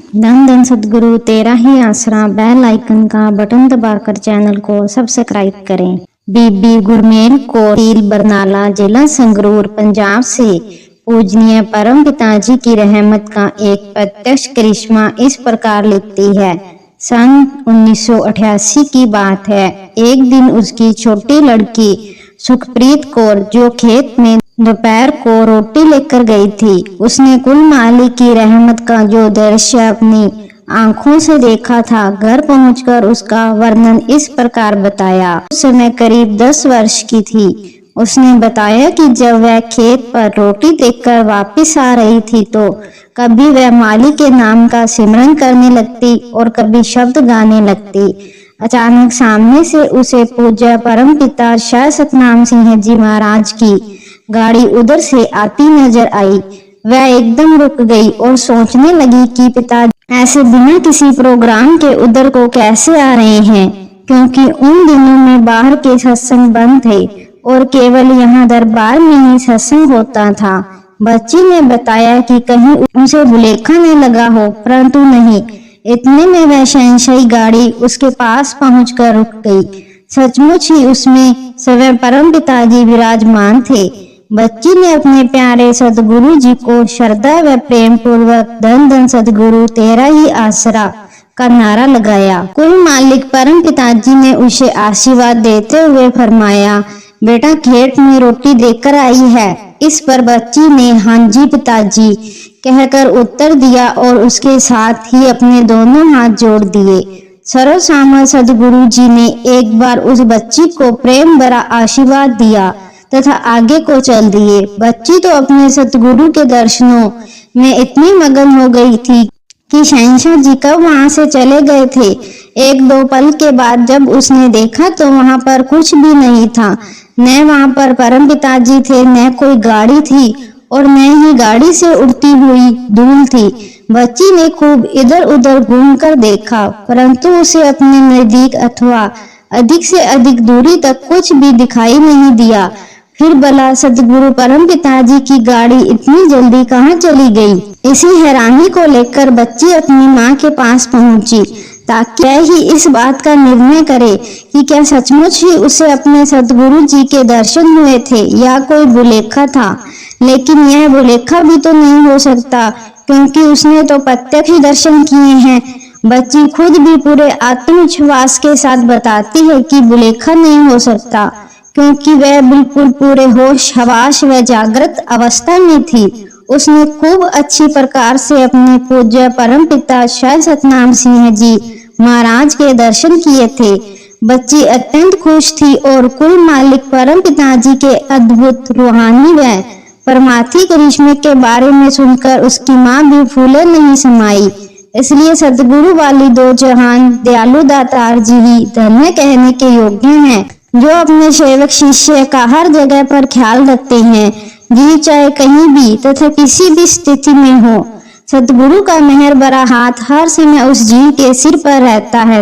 धन धन सद्गुरु तेरा ही आसरा। बेल आइकन का बटन दबाकर चैनल को सब्सक्राइब करें। बीबी गुरमेल कौर तहसील बरनाला जिला संगरूर पंजाब से पूजनीय परम पिताजी की रहमत का एक प्रत्यक्ष करिश्मा इस प्रकार लिखती है। सन 1988 की बात है। एक दिन उसकी छोटी लड़की सुखप्रीत कौर जो खेत में दोपहर को रोटी लेकर गई थी, उसने कुल मालिक की रहमत का जो दृश्य अपनी आंखों से देखा था, घर पहुंचकर उसका वर्णन इस प्रकार बताया। उस समय करीब 10 वर्ष की थी। उसने बताया कि जब वह खेत पर रोटी देकर वापस आ रही थी तो कभी वह मालिक के नाम का सिमरन करने लगती और कभी शब्द गाने लगती। अचानक सामने से उसे पूज्य परम पिता शाह सतनाम सिंह जी महाराज की गाड़ी उधर से आती नजर आई। वह एकदम रुक गई और सोचने लगी कि पिता ऐसे बिना किसी प्रोग्राम के उधर को कैसे आ रहे हैं, क्योंकि उन दिनों में बाहर के सत्संग बंद थे और केवल यहाँ दरबार में ही सत्संग होता था। बच्ची ने बताया कि कहीं उसे भुलेखा न लगा हो, परंतु नहीं। इतने में वह शहंशाही गाड़ी उसके पास पहुंचकर रुक गई। सचमुच ही उसमें स्वयं परम पिताजी विराजमान थे। बच्ची ने अपने प्यारे सदगुरु जी को श्रद्धा व प्रेम पूर्वक धन धन सदगुरु तेरा ही आसरा का नारा लगाया। कुल मालिक परम पिताजी ने उसे आशीर्वाद देते हुए फरमाया, बेटा खेत में रोटी देकर आई है। इस पर बच्ची ने हाँ जी पिताजी कहकर उत्तर दिया और उसके साथ ही अपने दोनों हाथ जोड़ दिए। सर्वसामर्थ सदगुरु जी ने एक बार उस बच्ची को प्रेम भरा आशीर्वाद दिया तथा आगे को चल दिए। बच्ची तो अपने सतगुरु के दर्शनों में इतनी मगन हो गई थी कि शहंशाह जी कब वहां से चले गए थे। एक दो पल के बाद जब उसने देखा तो वहां पर कुछ भी नहीं था। न वहां पर परम पिताजी थे, न कोई गाड़ी थी और न ही गाड़ी से उड़ती हुई धूल थी। बच्ची ने खूब इधर उधर घूमकर देखा, परंतु उसे अपने नजदीक अथवा अधिक से अधिक दूरी तक कुछ भी दिखाई नहीं दिया। फिर भला सदगुरु परम पिताजी की गाड़ी इतनी जल्दी कहाँ चली गई? इसी हैरानी को लेकर बच्ची अपनी माँ के पास पहुंची ताकि वह ही इस बात का निर्णय करे कि क्या सचमुच ही उसे अपने सदगुरु जी के दर्शन हुए थे या कोई भुलेखा था। लेकिन यह भुलेखा भी तो नहीं हो सकता, क्योंकि उसने तो प्रत्यक्ष दर्शन किए हैं। बच्ची खुद भी पूरे आत्मविश्वास के साथ बताती है कि भुलेखा नहीं हो सकता, क्योंकि वह बिल्कुल पूरे होश हवास व जागृत अवस्था में थी। उसने खूब अच्छी प्रकार से अपने पूज्य परम पिता शाह सतनाम सिंह जी महाराज के दर्शन किए थे। बच्ची अत्यंत खुश थी और कुल मालिक परम पिताजी के अद्भुत रूहानी व परमार्थी करिश्मे के बारे में सुनकर उसकी माँ भी फूले नहीं समाई। इसलिए सदगुरु वाली दो जहान दयालु दातार जी ही धन्य कहने के योग्य हैं, जो अपने सेवक शिष्य का हर जगह पर ख्याल रखते हैं, जी चाहे कहीं भी तथा किसी भी स्थिति में हो। सदगुरु का मेहर भरा हाथ हर समय उस जीव के सिर पर रहता है।